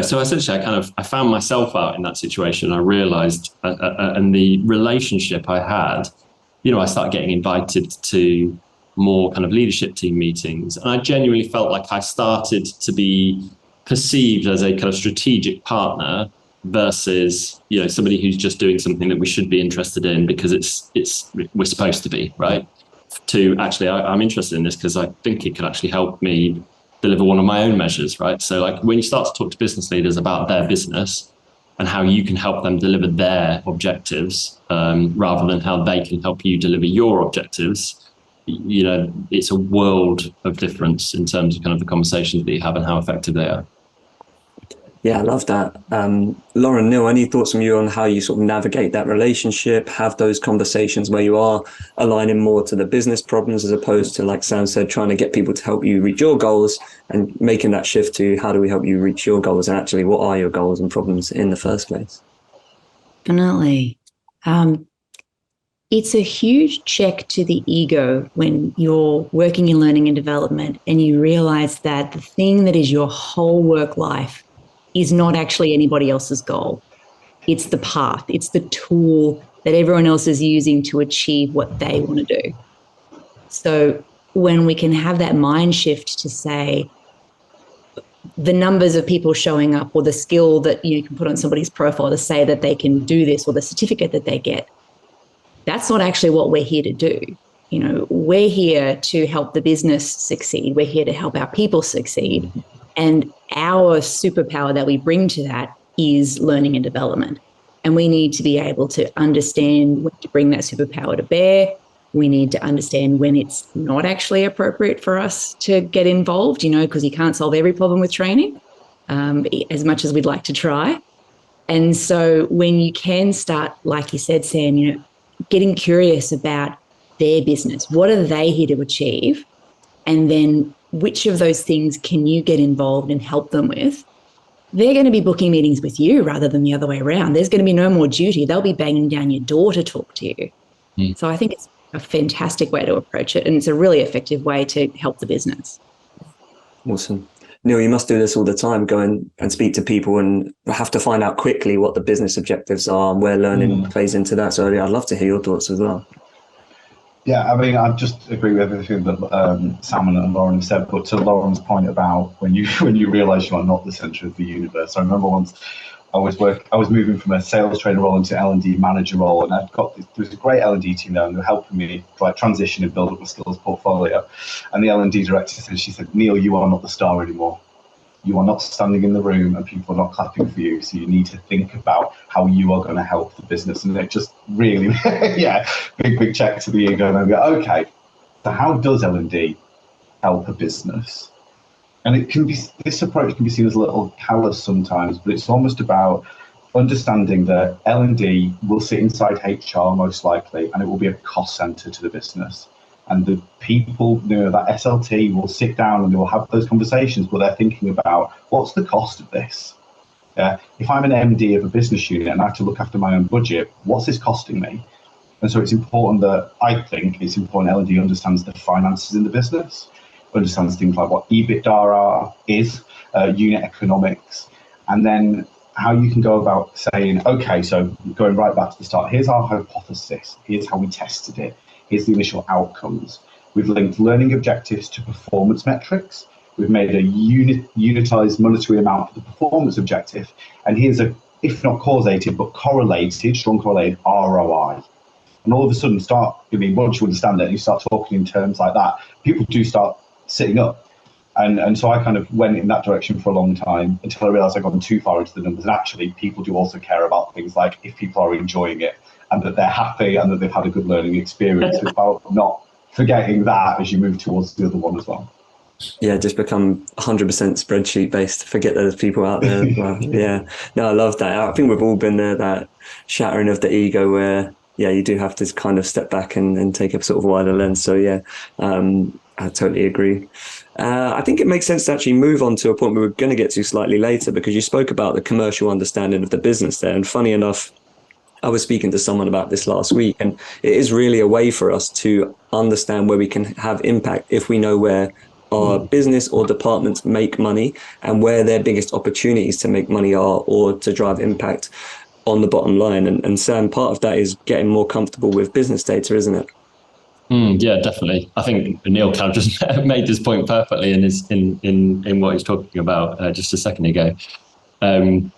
So essentially I found myself out in that situation. I realized, and the relationship I had, I started getting invited to more kind of leadership team meetings. And I genuinely felt like I started to be perceived as a kind of strategic partner versus, somebody who's just doing something that we should be interested in because we're supposed to be, right? To actually, I'm interested in this because I think it could actually help me deliver one of my own measures, right? So like when you start to talk to business leaders about their business and how you can help them deliver their objectives, rather than how they can help you deliver your objectives, it's a world of difference in terms of kind of the conversations that you have and how effective they are. Yeah, I love that. Lauren, Neil, any thoughts from you on how you sort of navigate that relationship, have those conversations where you are aligning more to the business problems as opposed to, like Sam said, trying to get people to help you reach your goals, and making that shift to how do we help you reach your goals, and actually what are your goals and problems in the first place? Definitely. It's a huge check to the ego when you're working in learning and development and you realize that the thing that is your whole work life is not actually anybody else's goal. It's the path. It's the tool that everyone else is using to achieve what they want to do. So when we can have that mind shift to say the numbers of people showing up, or the skill that you can put on somebody's profile to say that they can do this, or the certificate that they get, that's not actually what we're here to do. We're here to help the business succeed. We're here to help our people succeed. And our superpower that we bring to that is learning and development. And we need to be able to understand when to bring that superpower to bear. We need to understand when it's not actually appropriate for us to get involved, because you can't solve every problem with training, as much as we'd like to try. And so when you can start, like you said, Sam, getting curious about their business, what are they here to achieve? And then which of those things can you get involved and help them with? They're going to be booking meetings with you rather than the other way around. There's going to be no more duty. They'll be banging down your door to talk to you. So I think it's a fantastic way to approach it. And it's a really effective way to help the business. Awesome. Neil, you must do this all the time, go and speak to people and have to find out quickly what the business objectives are and where learning plays into that. So I'd love to hear your thoughts as well. Yeah, I mean, I just agree with everything that Sam and Lauren have said. But to Lauren's point about when you realise you are not the centre of the universe, I remember once I was moving from a sales trainer role into L&D manager role, and there was a great L&D team there, and they were helping me like transition and build up my skills portfolio. And the L&D director said, Neil, you are not the star anymore. You are not standing in the room and people are not clapping for you. So you need to think about how you are going to help the business. And it just really, big check to the ego. And I go, okay, so how does L&D help a business? And this approach can be seen as a little callous sometimes, but it's almost about understanding that L&D will sit inside HR most likely, and it will be a cost center to the business. And the people, that SLT will sit down and they will have those conversations where they're thinking about what's the cost of this? If I'm an MD of a business unit and I have to look after my own budget, what's this costing me? And so it's important that L&D understands the finances in the business, understands things like what EBITDA is, unit economics, and then how you can go about saying, okay, so going right back to the start, here's our hypothesis, here's how we tested it, here's the initial outcomes. We've linked learning objectives to performance metrics. We've made a unitized monetary amount for the performance objective. And here's a, if not causated, but strong correlated ROI. And all of a sudden once you understand it, you start talking in terms like that, people do start sitting up. And so I kind of went in that direction for a long time until I realized I'd gone too far into the numbers. And actually, people do also care about things like if people are enjoying it and that they're happy and that they've had a good learning experience. It's about not forgetting that as you move towards the other one as well. Yeah, just become 100% spreadsheet based. Forget those people out there. Well, yeah, no, I love that. I think we've all been there, that shattering of the ego where, you do have to kind of step back and take a sort of wider lens. So I totally agree. I think it makes sense to actually move on to a point we were going to get to slightly later, because you spoke about the commercial understanding of the business there. And funny enough, I was speaking to someone about this last week, and it is really a way for us to understand where we can have impact if we know where our business or departments make money and where their biggest opportunities to make money are, or to drive impact on the bottom line. And Sam, part of that is getting more comfortable with business data, isn't it? Yeah, definitely. I think Neil kind of just made this point perfectly in what he's talking about just a second ago. And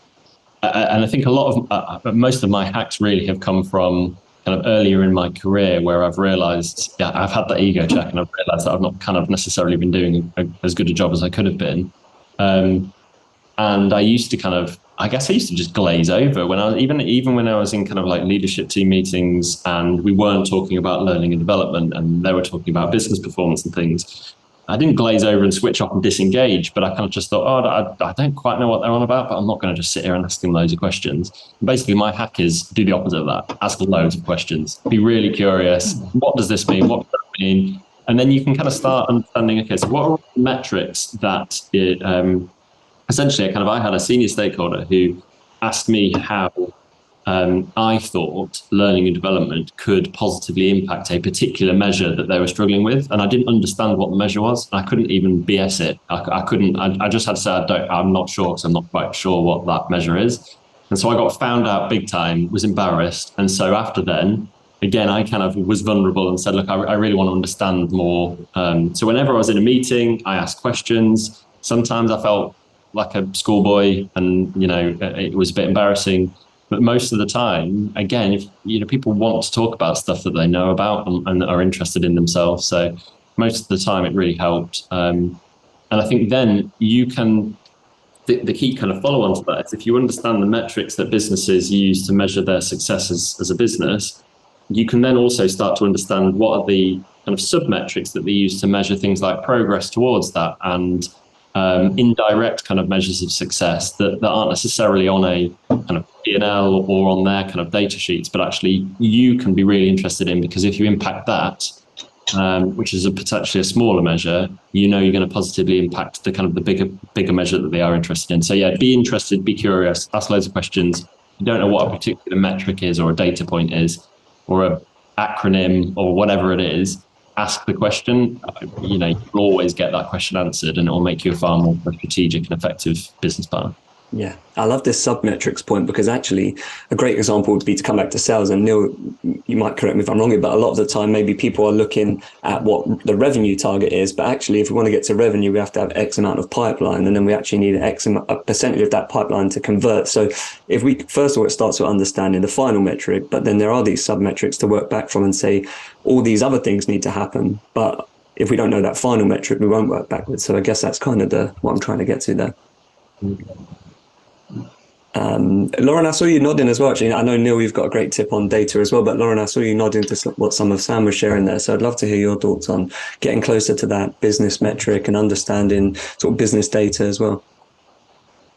I think a lot of most of my hacks really have come from kind of earlier in my career, where I've realized, I've had that ego check, and I've realized that I've not kind of necessarily been doing as good a job as I could have been. And I used to just glaze over when I was even when I was in kind of like leadership team meetings, and we weren't talking about learning and development, and they were talking about business performance and things. I didn't glaze over and switch off and disengage, but I kind of just thought, I don't quite know what they're on about, but I'm not going to just sit here and ask them loads of questions. And basically, my hack is do the opposite of that. Ask loads of questions. Be really curious. What does this mean? What does that mean? And then you can kind of start understanding, okay, so what are the metrics that essentially I had a senior stakeholder who asked me how I thought learning and development could positively impact a particular measure that they were struggling with. And I didn't understand what the measure was. I couldn't even BS it. I just had to say, I'm not sure, because I'm not quite sure what that measure is. And so I got found out big time, was embarrassed. And so after then, again, I kind of was vulnerable and said, look, I really want to understand more. So whenever I was in a meeting, I asked questions. Sometimes I felt like a schoolboy, and, it was a bit embarrassing. But most of the time, again, if people want to talk about stuff that they know about and are interested in themselves. So most of the time it really helped. And I think then you can, the key kind of follow on to that is, if you understand the metrics that businesses use to measure their successes as a business, you can then also start to understand what are the kind of sub-metrics that they use to measure things like progress towards that, and indirect kind of measures of success that aren't necessarily on a kind of P&L or on their kind of data sheets, but actually you can be really interested in, because if you impact that, which is potentially a smaller measure, you're going to positively impact the kind of the bigger measure that they are interested in. So yeah, be interested, be curious, ask loads of questions. You don't know what a particular metric is, or a data point is, or an acronym, or whatever it is. Ask the question. You'll always get that question answered, and it will make you a far more strategic and effective business partner. Yeah, I love this sub-metrics point, because actually a great example would be to come back to sales. And Neil, you might correct me if I'm wrong, but a lot of the time maybe people are looking at what the revenue target is, but actually if we want to get to revenue, we have to have X amount of pipeline, and then we actually need a percentage of that pipeline to convert. So if we, first of all, it starts with understanding the final metric, but then there are these sub-metrics to work back from and say all these other things need to happen. But if we don't know that final metric, we won't work backwards. So I guess that's kind of what I'm trying to get to there. Lauren, I saw you nodding as well. Actually, I know, Neil, you've got a great tip on data as well, but Lauren, I saw you nodding to what some of Sam was sharing there. So I'd love to hear your thoughts on getting closer to that business metric and understanding sort of business data as well.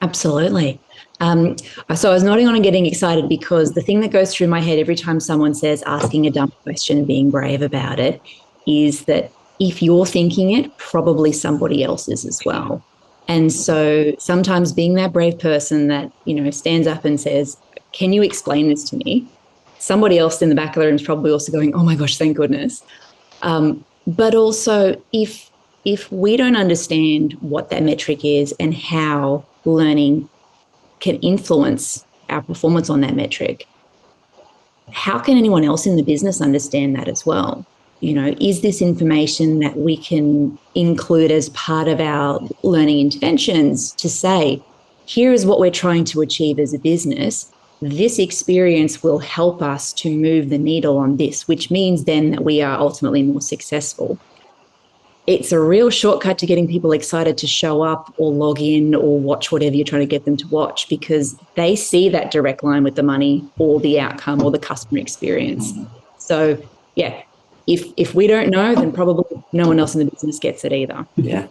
Absolutely. So I was nodding on and getting excited, because the thing that goes through my head every time someone says asking a dumb question and being brave about it is that if you're thinking it, probably somebody else is as well. And so sometimes being that brave person that, stands up and says, can you explain this to me? Somebody else in the back of the room is probably also going, oh my gosh, thank goodness. But also if we don't understand what that metric is and how learning can influence our performance on that metric, how can anyone else in the business understand that as well? Is this information that we can include as part of our learning interventions to say, here is what we're trying to achieve as a business. This experience will help us to move the needle on this, which means then that we are ultimately more successful. It's a real shortcut to getting people excited to show up or log in or watch whatever you're trying to get them to watch, because they see that direct line with the money or the outcome or the customer experience. So, yeah. If we don't know, then probably no one else in the business gets it either. Yeah.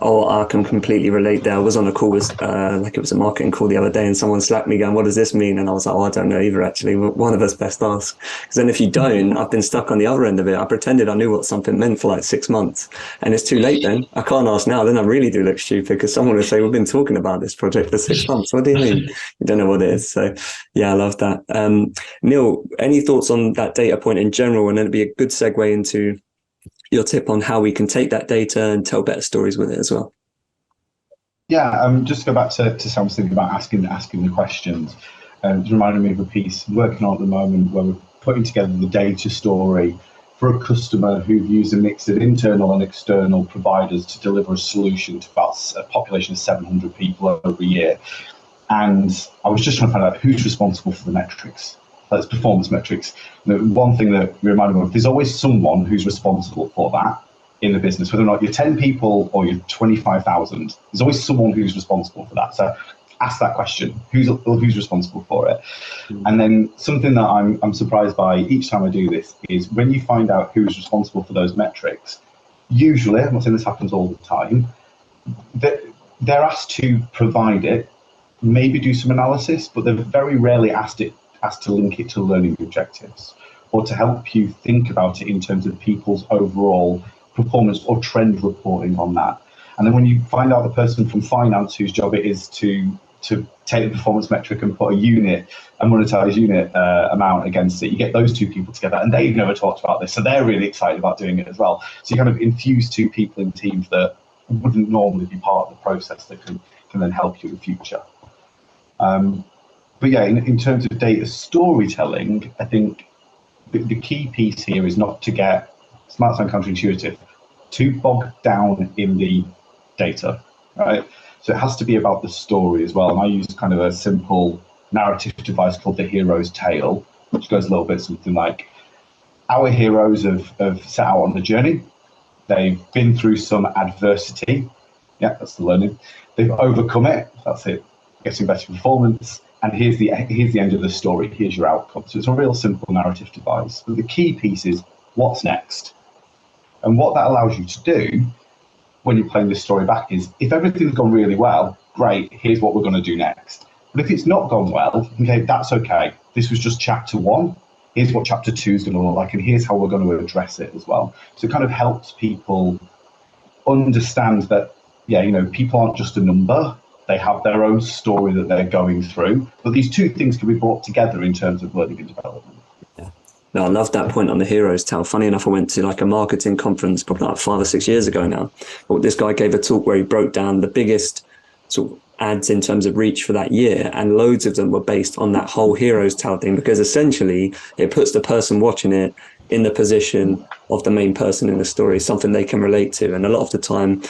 Oh, I can completely relate there. I was on a call with, it was a marketing call the other day, and someone slapped me going, "What does this mean?" And I was like, "Oh, I don't know either, actually. One of us best ask." Because then if you don't, I've been stuck on the other end of it. I pretended I knew what something meant for like 6 months, and it's too late then. I can't ask now. Then I really do look stupid, because someone will say, "We've been talking about this project for 6 months. What do you mean? You don't know what it is." So yeah, I love that. Neil, any thoughts on that data point in general? And then it'd be a good segue into your tip on how we can take that data and tell better stories with it as well. Yeah, just to go back to Sam's thinking about asking the questions. It reminded me of a piece I'm working on at the moment where we're putting together the data story for a customer who've used a mix of internal and external providers to deliver a solution to about a population of 700 people over a year. And I was just trying to find out who's responsible for the metrics. That's performance metrics. The one thing that reminded me of, there's always someone who's responsible for that in the business, whether or not you're 10 people or you're 25,000, there's always someone who's responsible for that. So ask that question, who's responsible for it? And then something that I'm surprised by each time I do this is when you find out who's responsible for those metrics, usually, I'm not saying this happens all the time, they're asked to provide it, maybe do some analysis, but they're very rarely asked to link it to learning objectives or to help you think about it in terms of people's overall performance or trend reporting on that. And then when you find out the person from finance whose job it is to take the performance metric and put a monetized unit amount against it, you get those two people together, and they've never talked about this, so they're really excited about doing it as well. So you kind of infuse two people in teams that wouldn't normally be part of the process that can then help you in the future. But yeah, in terms of data storytelling, I think the key piece here is not to get, it might sound counterintuitive, too bogged down in the data, right? So it has to be about the story as well. And I use kind of a simple narrative device called the hero's tale, which goes a little bit something like, our heroes have set out on the journey. They've been through some adversity. Yeah, that's the learning. They've overcome it. That's it, getting better performance. And here's the end of the story. Here's your outcome. So it's a real simple narrative device. But the key piece is what's next. And what that allows you to do when you're playing this story back is, if everything's gone really well, great, here's what we're going to do next. But if it's not gone well, okay, that's okay. This was just chapter 1. Here's what chapter 2 is going to look like, and here's how we're going to address it as well. So it kind of helps people understand that, yeah, people aren't just a number. They have their own story that they're going through. But these two things can be brought together in terms of learning and development. No, I love that point on the hero's tale. Funny enough, I went to like a marketing conference probably like 5 or 6 years ago now. But this guy gave a talk where he broke down the biggest sort of ads in terms of reach for that year, and loads of them were based on that whole hero's tale thing, because essentially it puts the person watching it in the position of the main person in the story, something they can relate to. And a lot of the time,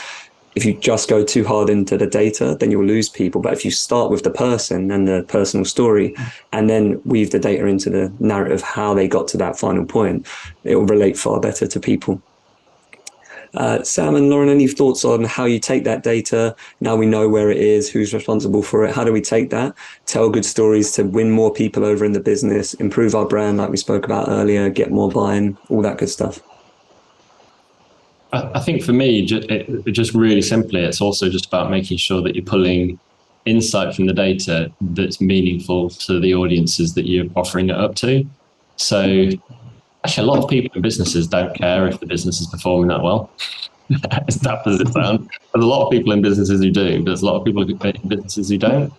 if you just go too hard into the data, then you'll lose people. But if you start with the person and the personal story, and then weave the data into the narrative, how they got to that final point, it will relate far better to people. Sam and Lauren, any thoughts on how you take that data? Now we know where it is, who's responsible for it. How do we take that, tell good stories to win more people over in the business, improve our brand like we spoke about earlier, get more buy-in, all that good stuff? I think for me, just really simply, it's also just about making sure that you're pulling insight from the data that's meaningful to the audiences that you're offering it up to. So actually, a lot of people in businesses don't care if the business is performing that well. As daft as it sounds. There's a lot of people in businesses who do, but there's a lot of people in businesses who don't.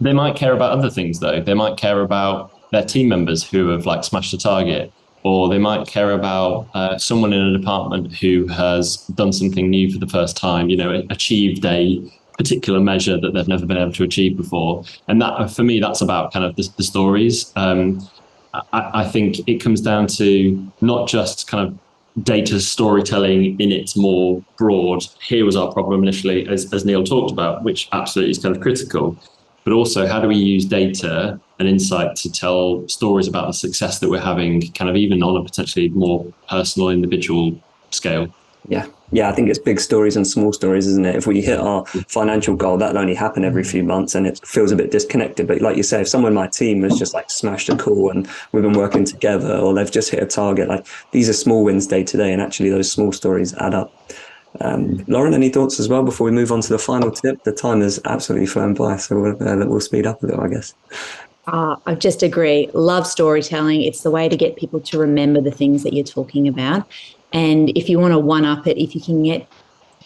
They might care about other things, though. They might care about their team members who have like smashed a target, or they might care about someone in a department who has done something new for the first time, achieved a particular measure that they've never been able to achieve before. And that, for me, that's about kind of the stories. I think it comes down to not just kind of data storytelling in its more broad, here was our problem initially, as Neil talked about, which absolutely is kind of critical, but also how do we use data and insight to tell stories about the success that we're having, kind of even on a potentially more personal, individual scale. Yeah, I think it's big stories and small stories, isn't it? If we hit our financial goal, that'll only happen every few months, and it feels a bit disconnected. But like you say, if someone in my team has just like smashed a call and we've been working together, or they've just hit a target, like these are small wins day to day, and actually those small stories add up. Lauren, any thoughts as well before we move on to the final tip? The time has absolutely flown by, so we'll speed up a little, I guess. I just agree. Love storytelling. It's the way to get people to remember the things that you're talking about. And if you want to one-up it, if you can get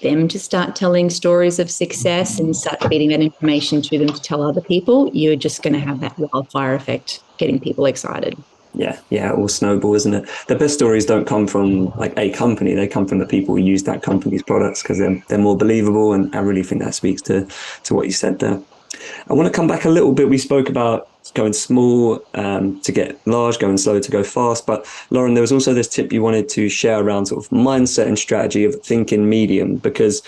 them to start telling stories of success and start feeding that information to them to tell other people, you're just going to have that wildfire effect, getting people excited. Yeah, it all snowball, isn't it? The best stories don't come from like a company; they come from the people who use that company's products because they're more believable. And I really think that speaks to what you said there. I want to come back a little bit. We spoke about going small to get large, going slow to go fast. But Lauren, there was also this tip you wanted to share around sort of mindset and strategy of thinking medium, because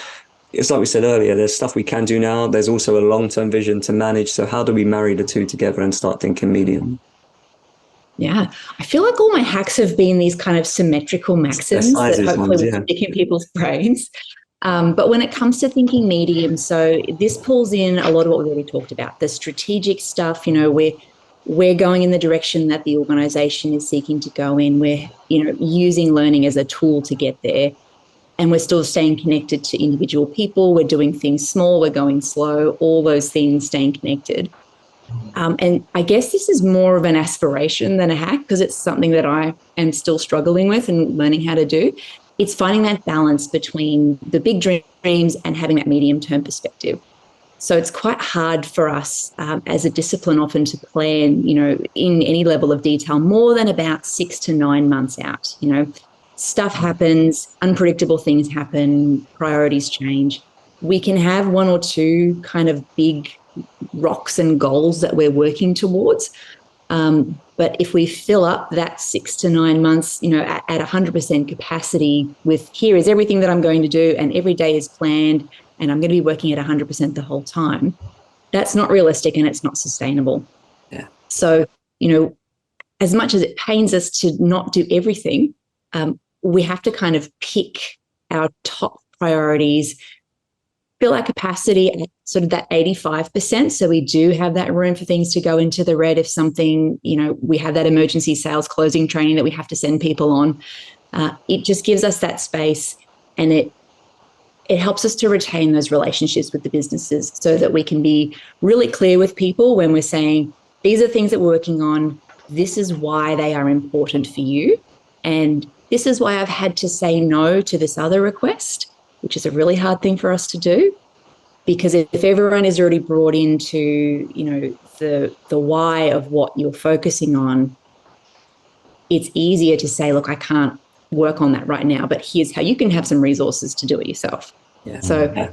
it's like we said earlier, there's stuff we can do now. There's also a long-term vision to manage. So how do we marry the two together and start thinking medium? Yeah, I feel like all my hacks have been these kind of symmetrical maxims that hopefully will stick in people's brains. But when it comes to thinking medium, so this pulls in a lot of what we already talked about, the strategic stuff. We're going in the direction that the organization is seeking to go in. We're, using learning as a tool to get there. And we're still staying connected to individual people. We're doing things small, we're going slow, all those things, staying connected. And I guess this is more of an aspiration than a hack, because it's something that I am still struggling with and learning how to do. It's finding that balance between the big dreams and having that medium-term perspective. So it's quite hard for us as a discipline often to plan, in any level of detail, more than about 6 to 9 months out. Stuff happens, unpredictable things happen, priorities change. We can have one or two kind of big rocks and goals that we're working towards. But if we fill up that 6 to 9 months, at 100% capacity with, here is everything that I'm going to do, and every day is planned, and I'm going to be working at 100% the whole time, that's not realistic and it's not sustainable. Yeah. So, as much as it pains us to not do everything, we have to kind of pick our top priorities, fill our capacity at sort of that 85%. So we do have that room for things to go into the red if something, we have that emergency sales closing training that we have to send people on. It just gives us that space, and it helps us to retain those relationships with the businesses so that we can be really clear with people when we're saying, these are things that we're working on. This is why they are important for you. And this is why I've had to say no to this other request, which is a really hard thing for us to do, because if everyone is already brought into, the why of what you're focusing on, it's easier to say, look, I can't work on that right now, but here's how you can have some resources to do it yourself. Yeah. So,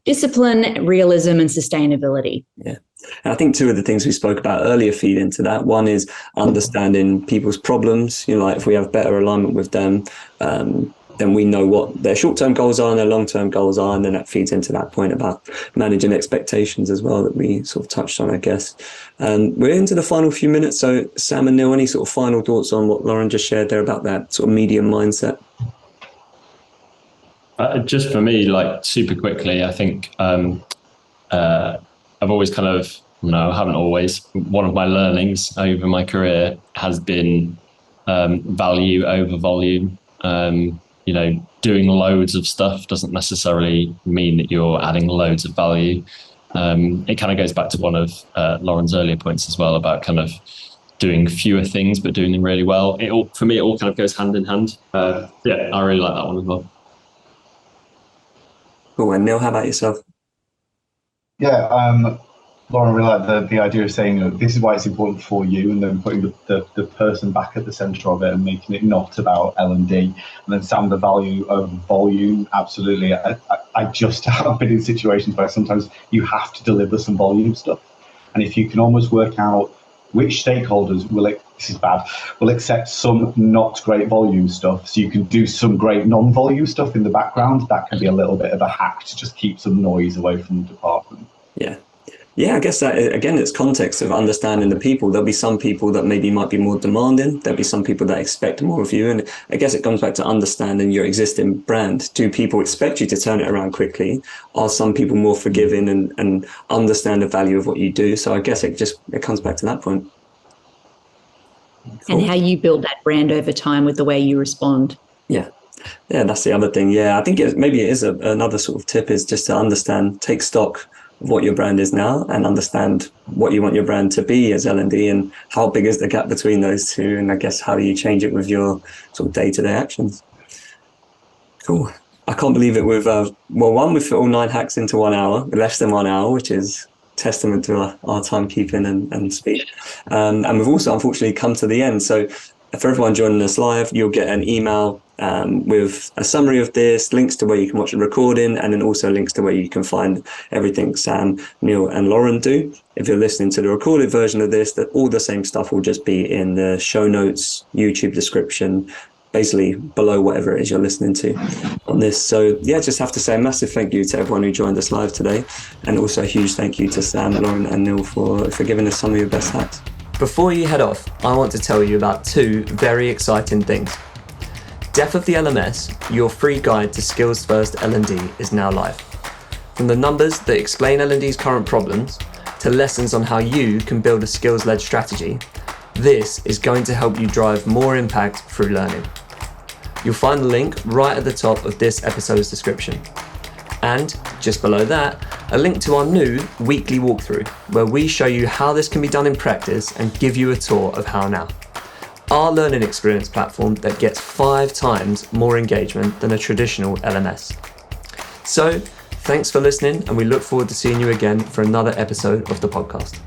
discipline, realism, and sustainability. Yeah. And I think two of the things we spoke about earlier feed into that. One is understanding people's problems. Like if we have better alignment with them, then we know what their short-term goals are and their long-term goals are. And then that feeds into that point about managing expectations as well that we sort of touched on, I guess. We're into the final few minutes. So Sam and Neil, any sort of final thoughts on what Lauren just shared there about that sort of medium mindset? Just for me, like super quickly, I think I've always haven't always. One of my learnings over my career has been value over volume. Doing loads of stuff doesn't necessarily mean that you're adding loads of value. It kind of goes back to one of Lauren's earlier points as well about kind of doing fewer things but doing them really well. For me, it all kind of goes hand in hand. I really like that one as well. Cool. And Neil, how about yourself? Yeah, Lauren, really like the idea of saying, this is why it's important for you, and then putting the person back at the centre of it and making it not about L&D. And then Sam, the value of volume, absolutely. I just have been in situations where sometimes you have to deliver some volume stuff. And if you can almost work out which stakeholders will accept some not great volume stuff, so you can do some great non-volume stuff in the background, that can be a little bit of a hack to just keep some noise away from the department. Yeah, I guess that, again, it's context of understanding the people. There'll be some people that maybe might be more demanding. There'll be some people that expect more of you. And I guess it comes back to understanding your existing brand. Do people expect you to turn it around quickly? Are some people more forgiving and understand the value of what you do? So I guess it comes back to that point. And how you build that brand over time with the way you respond. Yeah. Yeah, that's the other thing. Yeah, I think maybe it is another sort of tip is just to understand, take stock of what your brand is now and understand what you want your brand to be as L&D and how big is the gap between those two. And I guess how do you change it with your sort of day-to-day actions? Cool. I can't believe it. We've fit all 9 hacks into 1 hour, less than 1 hour, which is testament to our timekeeping and speed. And we've also unfortunately come to the end. So for everyone joining us live, you'll get an email with a summary of this, links to where you can watch the recording, and then also links to where you can find everything Sam, Neil, and Lauren do. If you're listening to the recorded version of this, that all the same stuff will just be in the show notes, YouTube description, basically below whatever it is you're listening to on this. So yeah, just have to say a massive thank you to everyone who joined us live today, and also a huge thank you to Sam, Lauren, and Neil for giving us some of your best hacks. Before you head off, I want to tell you about 2 very exciting things. Death of the LMS, your free guide to skills first L&D, is now live. From the numbers that explain L&D's current problems to lessons on how you can build a skills-led strategy, this is going to help you drive more impact through learning. You'll find the link right at the top of this episode's description. And just below that, a link to our new weekly walkthrough, where we show you how this can be done in practice and give you a tour of how now. Our learning experience platform that gets 5 times more engagement than a traditional LMS. So, thanks for listening, and we look forward to seeing you again for another episode of the podcast.